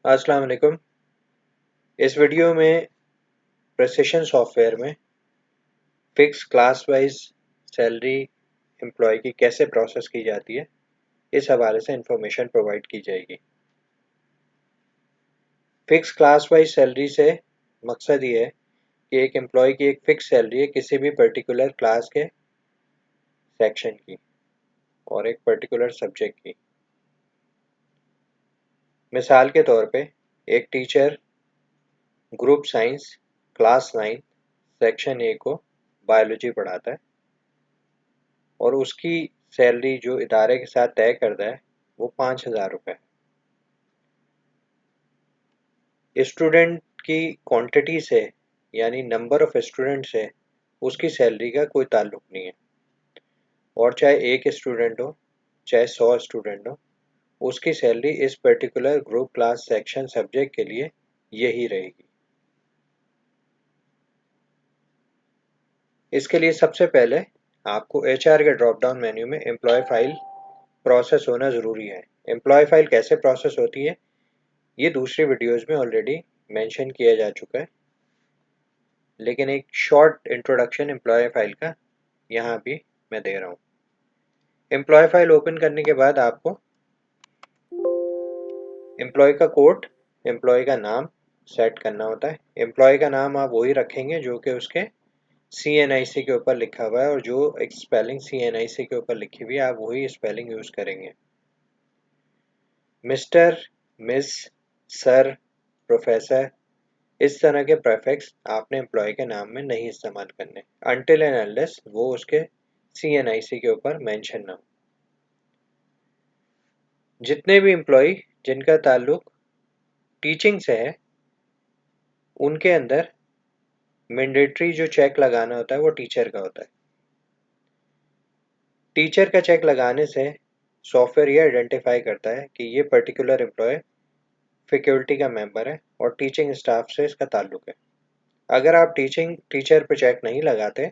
अस्सलाम वालेकुम। इस वीडियो में प्रिसिशन सॉफ्टवेयर में fix class wise salary employee की कैसे प्रोसेस की जाती है, इस हवाले से इंफॉर्मेशन प्रोवाइड की जाएगी। फिक्स क्लास वाइज सैलरी से मकसद ये है कि एक एम्प्लॉय की एक फिक्स सैलरी है किसी भी पर्टिकुलर क्लास के सेक्शन की और एक पर्टिकुलर सब्जेक्ट की। मिसाल के तौर पे एक teacher group science class 9 section A को बायोलॉजी पढ़ाता है और उसकी सैलरी जो इदारे के साथ तय करता है वो 5,000 रुपये। स्टूडेंट की क्वांटिटी से यानी नंबर ऑफ स्टूडेंट से उसकी सैलरी का कोई ताल्लुक नहीं है, और चाहे एक स्टूडेंट हो चाहे 100 स्टूडेंट हो, उसकी सैलरी इस particular group class section subject के लिए यही रहेगी। इसके लिए सबसे पहले आपको एचआर के ड्रॉप डाउन मेन्यू में एम्प्लॉय फाइल प्रोसेस होना ज़रूरी है। एम्प्लॉय फाइल कैसे प्रोसेस होती है ये दूसरी वीडियोस में ऑलरेडी मेंशन किया जा चुका है, लेकिन एक शॉर्ट इंट्रोडक्शन एम्प्लॉय फाइल का यहाँ भी मैं दे रहा हूँ। एम्प्लॉय फाइल ओपन करने के बाद आपको एम्प्लॉय का कोड, एम्प्लॉय का नाम सेट करना होता है। एम्प्लॉय का नाम आप वही रखेंगे जो कि उसके CNIC के ऊपर लिखा हुआ है, और जो एक स्पेलिंग CNIC के ऊपर लिखी हुई है आप वही स्पेलिंग यूज़ करेंगे। मिस्टर, मिस, सर, प्रोफेसर, इस तरह के प्रेफिक्स आपने एम्प्लॉय के नाम में नहीं इस्तेमाल करने अनटिल एंड अनलेस वो उसके CNIC के ऊपर मेंशन ना हो। जितने भी एम्प्लॉय जिनका ताल्लुक टीचिंग से है उनके अंदर मैंडेटरी जो चेक लगाना होता है वो टीचर का होता है। टीचर का चेक लगाने से सॉफ्टवेयर ये आइडेंटिफाई करता है कि ये पर्टिकुलर एम्प्लॉय फैकल्टी का मेंबर है और टीचिंग स्टाफ से इसका ताल्लुक है। अगर आप टीचर पे चेक नहीं लगाते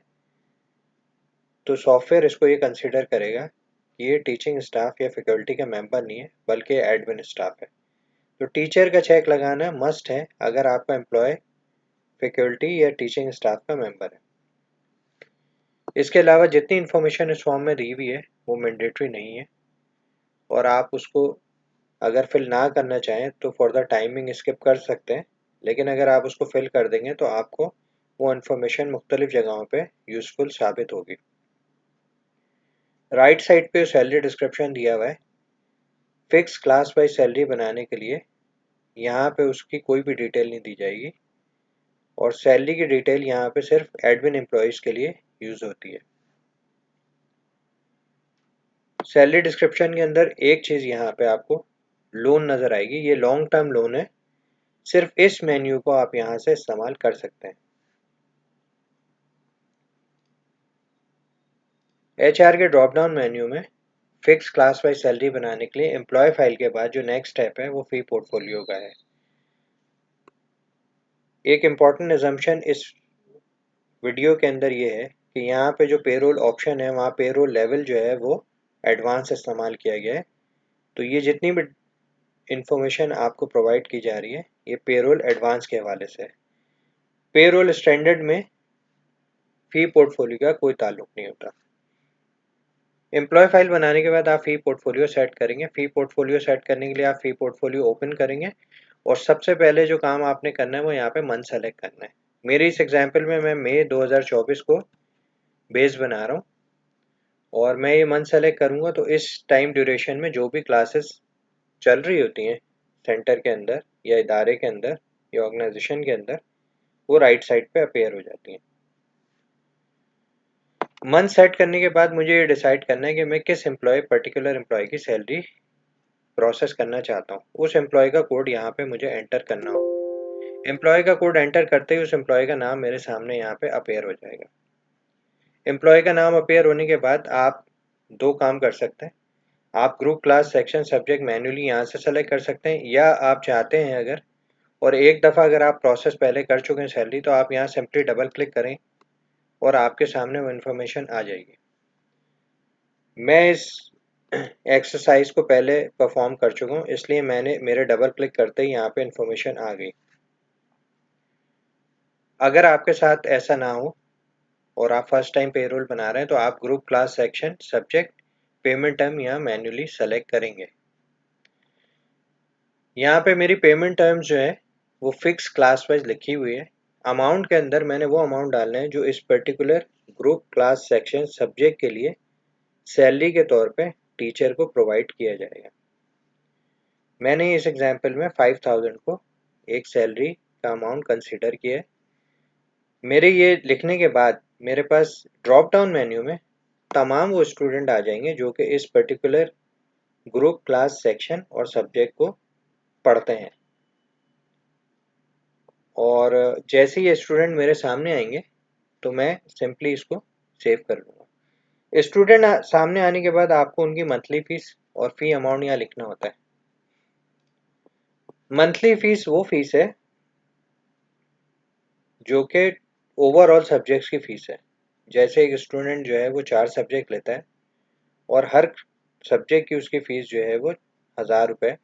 तो सॉफ्टवेयर इसको ये कंसिडर करेगा कि ये टीचिंग स्टाफ या फैकल्टी का मेंबर नहीं है बल्कि एडमिन स्टाफ है। तो टीचर का चेक लगाना मस्ट है अगर आपका एम्प्लॉय फैकल्टी या टीचिंग स्टाफ का मेंबर है। इसके अलावा जितनी इन्फॉर्मेशन इस फॉर्म में दी हुई है वो मैंडेटरी नहीं है, और आप उसको अगर फिल ना करना चाहें तो फॉर द टाइमिंग स्किप कर सकते हैं, लेकिन अगर आप उसको फिल कर देंगे तो आपको वो इन्फॉर्मेशन मुख्तलिफ जगहों पे यूज़फुल साबित होगी। राइट साइड पे सैलरी डिस्क्रिप्शन दिया हुआ है। फिक्स क्लास वाइज सैलरी बनाने के लिए यहाँ पे उसकी कोई भी डिटेल नहीं दी जाएगी, और सैलरी की डिटेल यहाँ पे सिर्फ एडमिन एम्प्लॉयज़ के लिए यूज़ होती है। सैलरी डिस्क्रिप्शन के अंदर एक चीज़ यहाँ पे आपको लोन नज़र आएगी, ये लॉन्ग टर्म लोन है। सिर्फ इस मेन्यू को आप यहाँ से इस्तेमाल कर सकते हैं। HR के ड्रॉप डाउन मेन्यू में फिक्स क्लास वाइज सैलरी बनाने के लिए एम्प्लॉय फाइल के बाद जो नेक्स्ट स्टेप है वो फी पोर्टफोलियो का है। एक इम्पॉर्टेंट अजम्पशन इस वीडियो के अंदर ये है कि यहाँ पे जो पेरोल ऑप्शन है वहाँ पेरोल लेवल जो है वो एडवांस इस्तेमाल किया गया है। तो ये जितनी भी इंफॉर्मेशन आपको प्रोवाइड की जा रही है ये पेरोल एडवांस के हवाले से है। पेरोल स्टैंडर्ड में फी पोर्टफोलियो का कोई ताल्लुक नहीं होता। एम्प्लॉय फाइल बनाने के बाद आप फी पोर्टफोलियो सेट करेंगे। फी पोर्टफोलियो सेट करने के लिए आप फी पोर्टफोलियो ओपन करेंगे और सबसे पहले जो काम आपने करना है वो यहाँ पे मंथ सेलेक्ट करना है। मेरे इस एग्जांपल में मैं मई 2024 को बेस बना रहा हूँ और मैं ये मंथ सेलेक्ट करूँगा तो इस टाइम ड्यूरेशन में जो भी क्लासेस चल रही होती हैं सेंटर के अंदर या इदारे के अंदर या ऑर्गेनाइजेशन के अंदर वो राइट साइड पे अपेयर हो जाती हैं। मंथ सेट करने के बाद मुझे ये डिसाइड करना है कि मैं किस पर्टिकुलर एम्प्लॉय की सैलरी प्रोसेस करना चाहता हूँ। उस एम्प्लॉय का कोड यहाँ पे मुझे एंटर करना हो। एम्प्लॉय का कोड एंटर करते ही उस एम्प्लॉय का नाम मेरे सामने यहाँ पे अपेयर हो जाएगा। एम्प्लॉय का नाम अपेयर होने के बाद आप दो काम कर सकते हैं। आप group class section subject manually यहाँ से सेलेक्ट कर सकते हैं, या आप चाहते हैं अगर और एक दफ़ा अगर आप प्रोसेस पहले कर चुके हैं सैलरी तो आप यहाँ सिंपली डबल क्लिक करें और आपके सामने वो इन्फॉर्मेशन आ जाएगी। मैं इस एक्सरसाइज को पहले परफॉर्म कर चुका हूँ, इसलिए मैंने मेरे डबल क्लिक करते ही यहाँ पे इंफॉर्मेशन आ गई। अगर आपके साथ ऐसा ना हो और आप फर्स्ट टाइम पेरोल बना रहे हैं तो आप group, class, section, subject, payment term यहाँ मैन्युअली सेलेक्ट करेंगे। यहाँ पे मेरी पेमेंट टर्म्स जो है वो फिक्स क्लास वाइज लिखी हुई है। अमाउंट के अंदर मैंने वो अमाउंट डालना है जो इस particular group, class, section, subject के लिए सैलरी के तौर पे टीचर को प्रोवाइड किया जाएगा। मैंने इस एग्जांपल में 5000 को एक सैलरी का अमाउंट कंसीडर किया है। मेरे ये लिखने के बाद मेरे पास ड्रॉप डाउन मेन्यू में तमाम वो स्टूडेंट आ जाएंगे जो कि इस पर्टिकुलर ग्रुप, क्लास, सेक्शन और सब्जेक्ट को पढ़ते हैं। और जैसे ही स्टूडेंट मेरे सामने आएंगे तो मैं सिंपली इसको सेव कर लूँगा। स्टूडेंट सामने आने के बाद आपको उनकी मंथली फीस और फी अमाउंट यहाँ लिखना होता है। मंथली फीस वो फीस है जो कि ओवरऑल सब्जेक्ट्स की फीस है। जैसे एक स्टूडेंट जो है वो 4 सब्जेक्ट लेता है और हर सब्जेक्ट की उसकी फीस जो है वो 1000 रुपये,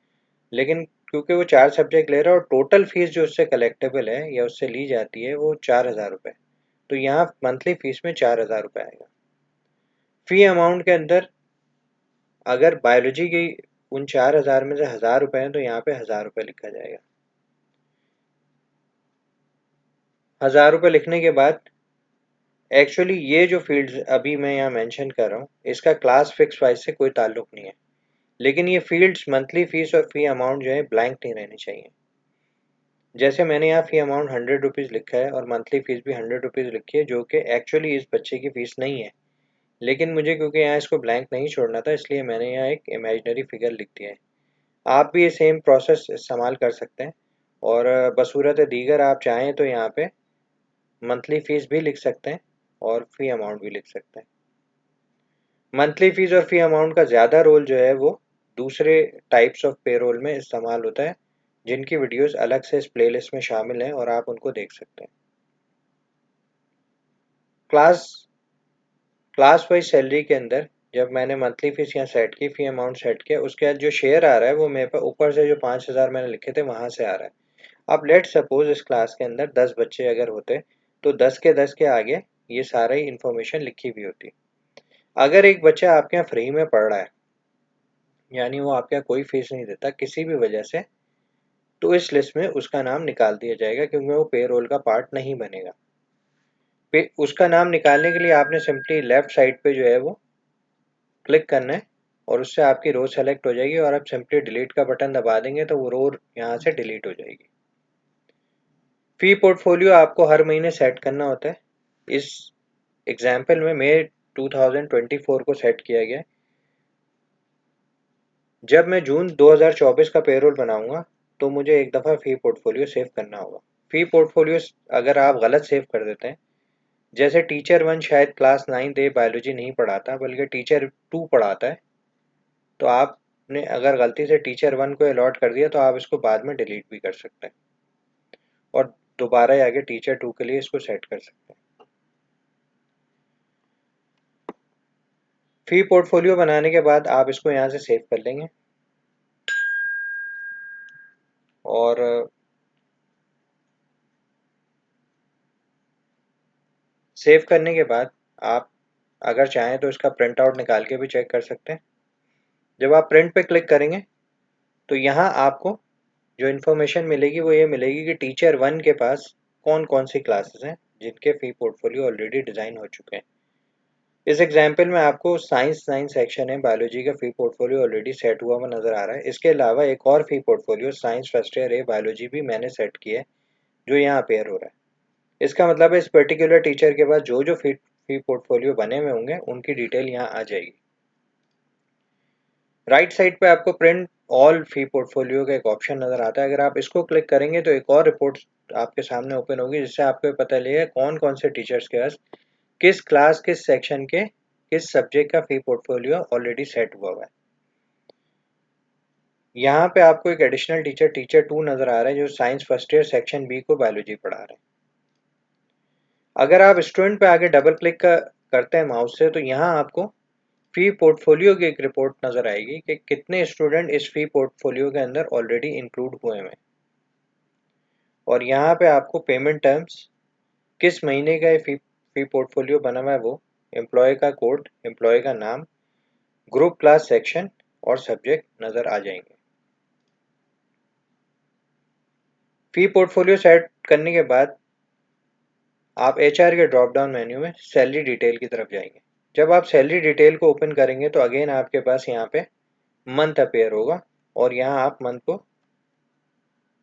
लेकिन क्योंकि वो 4 सब्जेक्ट ले रहा है और टोटल फीस जो उससे कलेक्टेबल है या उससे ली जाती है वो 4000 रुपये, तो यहाँ मंथली फीस में 4000 रुपये आएगा। फी अमाउंट के अंदर अगर बायोलॉजी की उन 4000 में से 1000 रुपये हैं तो यहाँ पे 1000 रुपये लिखा जाएगा। 1000 रुपये लिखने के बाद एक्चुअली ये जो फील्ड्स अभी मैं यहाँ मेंशन कर रहा हूँ इसका क्लास फिक्स वाइज से कोई ताल्लुक नहीं है, लेकिन ये फील्ड्स मंथली फीस और फी अमाउंट जो है ब्लैंक नहीं रहनी चाहिए। जैसे मैंने यहाँ फी अमाउंट 100 रुपीज़ लिखा है और मंथली फीस भी 100 रुपीज़ लिखी है जो कि एक्चुअली इस बच्चे की फीस नहीं है, लेकिन मुझे क्योंकि यहाँ इसको ब्लैंक नहीं छोड़ना था इसलिए मैंने यहाँ एक इमेजिनरी फिगर लिख दिया है। आप भी ये सेम प्रोसेस इस्तेमाल कर सकते हैं और बसूरत दीगर आप चाहें तो यहाँ पे मंथली फीस भी लिख सकते हैं और फी अमाउंट भी लिख सकते हैं। मंथली फीस और फी अमाउंट का ज़्यादा रोल जो है वो दूसरे टाइप्स ऑफ पेरोल में इस्तेमाल होता है, जिनकी वीडियोस अलग से इस प्लेलिस्ट में शामिल हैं और आप उनको देख सकते हैं। क्लास क्लास वाइज सैलरी के अंदर जब मैंने मंथली फीस यहाँ सेट की, फी अमाउंट सेट किया, उसके बाद जो शेयर आ रहा है वो मेरे पास ऊपर से जो 5000 मैंने लिखे थे वहाँ से आ रहा है। अब लेट सपोज इस क्लास के अंदर 10 बच्चे अगर होते तो 10 के 10 के आगे ये सारी इंफॉर्मेशन लिखी हुई होती। अगर एक बच्चा आपके यहाँ फ्री में पढ़ रहा है यानी वो आपके यहाँ कोई फीस नहीं देता किसी भी वजह से, तो इस लिस्ट में उसका नाम निकाल दिया जाएगा क्योंकि वो पेरोल का पार्ट नहीं बनेगा। उसका नाम निकालने के लिए आपने सिंपली लेफ्ट साइड पे जो है वो क्लिक करना है और उससे आपकी रो सेलेक्ट हो जाएगी और आप सिंपली डिलीट का बटन दबा देंगे तो वो रो यहाँ से डिलीट हो जाएगी। फी पोर्टफोलियो आपको हर महीने सेट करना होता है। इस एग्जाम्पल में मई 2024 को सेट किया गया। जब मैं जून 2024 का पेरोल बनाऊंगा तो मुझे एक दफ़ा फी पोर्टफोलियो सेव करना होगा। फी पोर्टफोलियो अगर आप गलत सेव कर देते हैं, जैसे टीचर 1 शायद क्लास 9 दे बायोलॉजी नहीं पढ़ाता बल्कि टीचर 2 पढ़ाता है, तो आपने अगर गलती से टीचर 1 को अलॉट कर दिया तो आप इसको बाद में डिलीट भी कर सकते हैं और दोबारा आगे टीचर 2 के लिए इसको सेट कर सकते हैं। फी पोर्टफोलियो बनाने के बाद आप इसको यहाँ से सेव कर लेंगे और सेव करने के बाद आप अगर चाहें तो इसका प्रिंट आउट निकाल के भी चेक कर सकते हैं। जब आप प्रिंट पे क्लिक करेंगे तो यहाँ आपको जो इन्फॉर्मेशन मिलेगी वो ये मिलेगी कि टीचर 1 के पास कौन कौन सी क्लासेस हैं जिनके फी पोर्टफोलियो ऑलरेडी डिज़ाइन हो चुके हैं। इस एग्जाम्पल में आपको साइंस 9 सेक्शन है, बायोलॉजी का फी पोर्टफोलियो ऑलरेडी सेट हुआ नज़र आ रहा है। इसके अलावा एक और फी पोर्टफोलियो साइंस फर्स्ट ईयर है, बायोलॉजी भी मैंने सेट किया है जो यहाँ अपेयर हो रहा है। इसका मतलब है इस पर्टिकुलर टीचर के पास जो जो फी पोर्टफोलियो बने हुए होंगे उनकी डिटेल यहाँ आ जाएगी। राइट साइड पे आपको प्रिंट ऑल फी पोर्टफोलियो का एक ऑप्शन नज़र आता है। अगर आप इसको क्लिक करेंगे तो एक और रिपोर्ट आपके सामने ओपन होगी जिससे आपको पता लगेगा कौन कौन से टीचर्स के पास किस क्लास, किस सेक्शन के, किस सब्जेक्ट का फी पोर्टफोलियो ऑलरेडी सेट हुआ है। यहाँ पे आपको एक एडिशनल टीचर, टीचर 2 नज़र आ रहा है जो science first year section B को बायोलॉजी पढ़ा रहे हैं। अगर आप स्टूडेंट पे आगे डबल क्लिक करते हैं माउस से तो यहाँ आपको फी पोर्टफोलियो की एक रिपोर्ट नज़र आएगी कि कितने स्टूडेंट इस फी पोर्टफोलियो के अंदर ऑलरेडी इंक्लूड हुए हैं, और यहाँ पे आपको पेमेंट टर्म्स, किस महीने का ये फी पोर्टफोलियो बना हुआ है वो, एम्प्लॉय का कोड, एम्प्लॉय का नाम, ग्रुप, क्लास, सेक्शन और सब्जेक्ट नज़र आ जाएंगे। फी पोर्टफोलियो सेट करने के बाद आप एचआर के ड्रॉप डाउन मेन्यू में सैलरी डिटेल की तरफ जाएंगे। जब आप सैलरी डिटेल को ओपन करेंगे तो अगेन आपके पास यहाँ पे मंथ अपेयर होगा और यहाँ आप मंथ को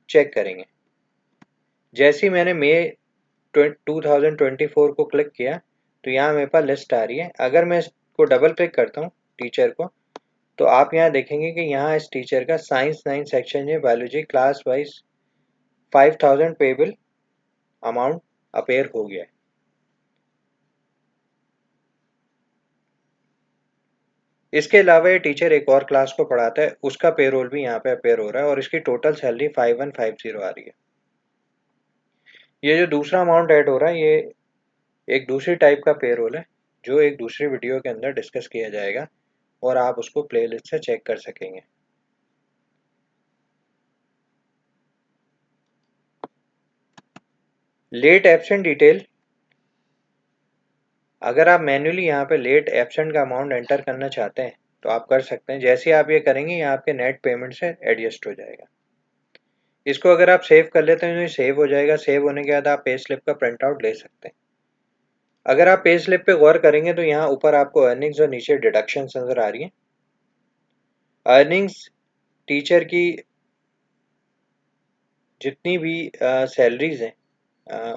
चेक करेंगे। जैसे ही मैंने मई 2024 को क्लिक किया तो यहाँ मेरे पास लिस्ट आ रही है। अगर मैं इसको डबल क्लिक करता हूँ टीचर को, तो आप यहाँ देखेंगे कि यहाँ इस टीचर का साइंस 9 सेक्शन है, biology class wise 5000 payable amount appear हो गया है। इसके अलावा ये टीचर एक और क्लास को पढ़ाता है, उसका पेरोल भी यहाँ पे अपेयर हो रहा है और इसकी टोटल सैलरी 5150 आ रही है। ये जो दूसरा अमाउंट ऐड हो रहा है ये एक दूसरी टाइप का पेरोल है जो एक दूसरी वीडियो के अंदर डिस्कस किया जाएगा और आप उसको प्लेलिस्ट से चेक कर सकेंगे। लेट एब्सेंट डिटेल, अगर आप मैन्युअली यहाँ पे लेट एब्सेंट का अमाउंट एंटर करना चाहते हैं तो आप कर सकते हैं। जैसे आप ये करेंगे ये आपके नेट पेमेंट से एडजस्ट हो जाएगा। इसको अगर आप सेव कर लेते हैं तो ये सेव हो जाएगा। सेव होने के बाद आप पे स्लिप का प्रिंट आउट ले सकते हैं। अगर आप पे स्लिप पे गौर करेंगे तो यहाँ ऊपर आपको अर्निंग्स और नीचे डिडक्शंस नज़र आ रही हैं। अर्निंग्स टीचर की जितनी भी सैलरीज हैं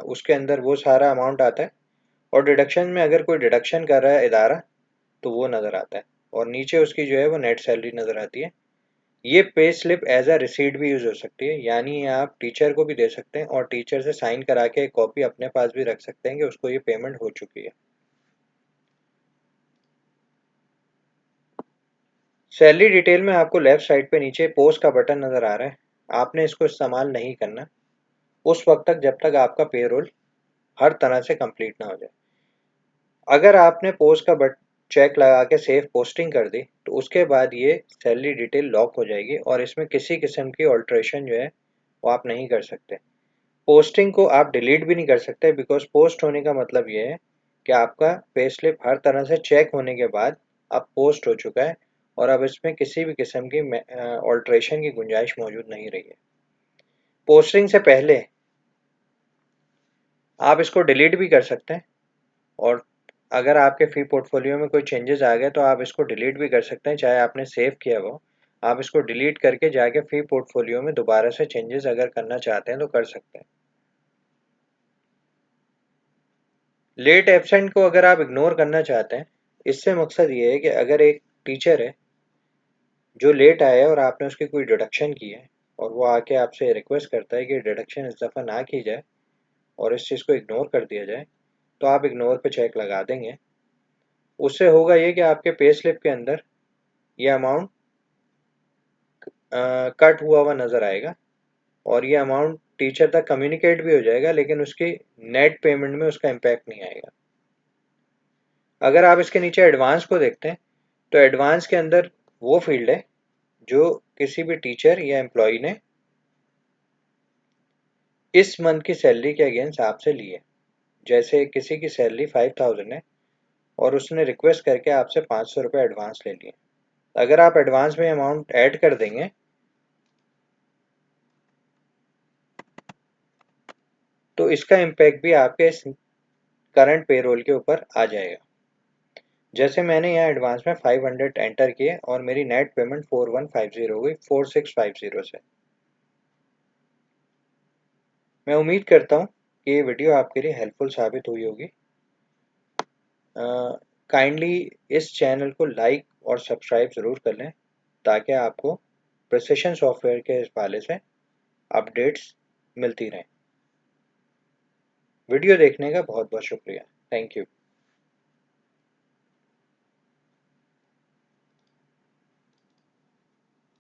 उसके अंदर वो सारा अमाउंट आता है, और डिडक्शन में अगर कोई डिडक्शन कर रहा है इदारा तो वो नज़र आता है, और नीचे उसकी जो है वो नेट सैलरी नज़र आती है। ये pay slip as a receipt भी यूज़ हो सकती है, यानी आप टीचर को भी दे सकते हैं और टीचर से साइन करा के एक कॉपी अपने पास भी रख सकते हैं कि उसको ये पेमेंट हो चुकी है। सैलरी डिटेल में आपको लेफ्ट साइड पे नीचे पोस्ट का बटन नज़र आ रहा है। आपने इसको इस्तेमाल नहीं करना उस वक्त तक जब तक आपका पेरोल हर तरह से कंप्लीट ना हो जाए। अगर आपने पोस्ट का बट चेक लगा के सेव पोस्टिंग कर दी तो उसके बाद ये सैलरी डिटेल लॉक हो जाएगी और इसमें किसी किस्म की ऑल्ट्रेशन जो है वो आप नहीं कर सकते। पोस्टिंग को आप डिलीट भी नहीं कर सकते, बिकॉज पोस्ट होने का मतलब ये है कि आपका पे स्लिप हर तरह से चेक होने के बाद अब पोस्ट हो चुका है और अब इसमें किसी भी किस्म की ऑल्ट्रेशन की गुंजाइश मौजूद नहीं रही है। पोस्टिंग से पहले आप इसको डिलीट भी कर सकते हैं, और अगर आपके फी पोर्टफोलियो में कोई चेंजेस आ गए तो आप इसको डिलीट भी कर सकते हैं, चाहे आपने सेव किया हो। आप इसको डिलीट करके जाके फी पोर्टफोलियो में दोबारा से चेंजेस अगर करना चाहते हैं तो कर सकते हैं। लेट एब्सेंट को अगर आप इग्नोर करना चाहते हैं, इससे मकसद ये है कि अगर एक टीचर है जो लेट आया है और आपने उसकी कोई डिडक्शन की है और वो आके आपसे रिक्वेस्ट करता है कि डिडक्शन इस दफ़ा ना की जाए और इस चीज़ को इग्नोर कर दिया जाए, तो आप इग्नोर पे चेक लगा देंगे। उससे होगा ये कि आपके पे स्लिप के अंदर ये अमाउंट कट हुआ हुआ नज़र आएगा और ये अमाउंट टीचर तक कम्युनिकेट भी हो जाएगा, लेकिन उसकी नेट पेमेंट में उसका इम्पैक्ट नहीं आएगा। अगर आप इसके नीचे एडवांस को देखते हैं तो एडवांस के अंदर वो फील्ड है जो किसी भी टीचर या एम्प्लॉय ने इस मंथ की सैलरी के अगेंस्ट आपसे ली है। जैसे किसी की सैलरी 5000 है और उसने रिक्वेस्ट करके आपसे 500 रुपये एडवांस ले लिए। अगर आप एडवांस में अमाउंट ऐड कर देंगे तो इसका इम्पैक्ट भी आपके इस करंट पेरोल के ऊपर आ जाएगा। जैसे मैंने यहाँ एडवांस में 500 एंटर किए और मेरी नेट पेमेंट 4150 हो गई 4650 से। मैं उम्मीद करता हूँ कि ये वीडियो आपके लिए हेल्पफुल साबित हुई होगी। काइंडली इस चैनल को लाइक और सब्सक्राइब ज़रूर कर लें ताकि आपको प्रिसिशन सॉफ्टवेयर के इस हवाले से अपडेट्स मिलती रहें। वीडियो देखने का बहुत बहुत शुक्रिया। Thank you.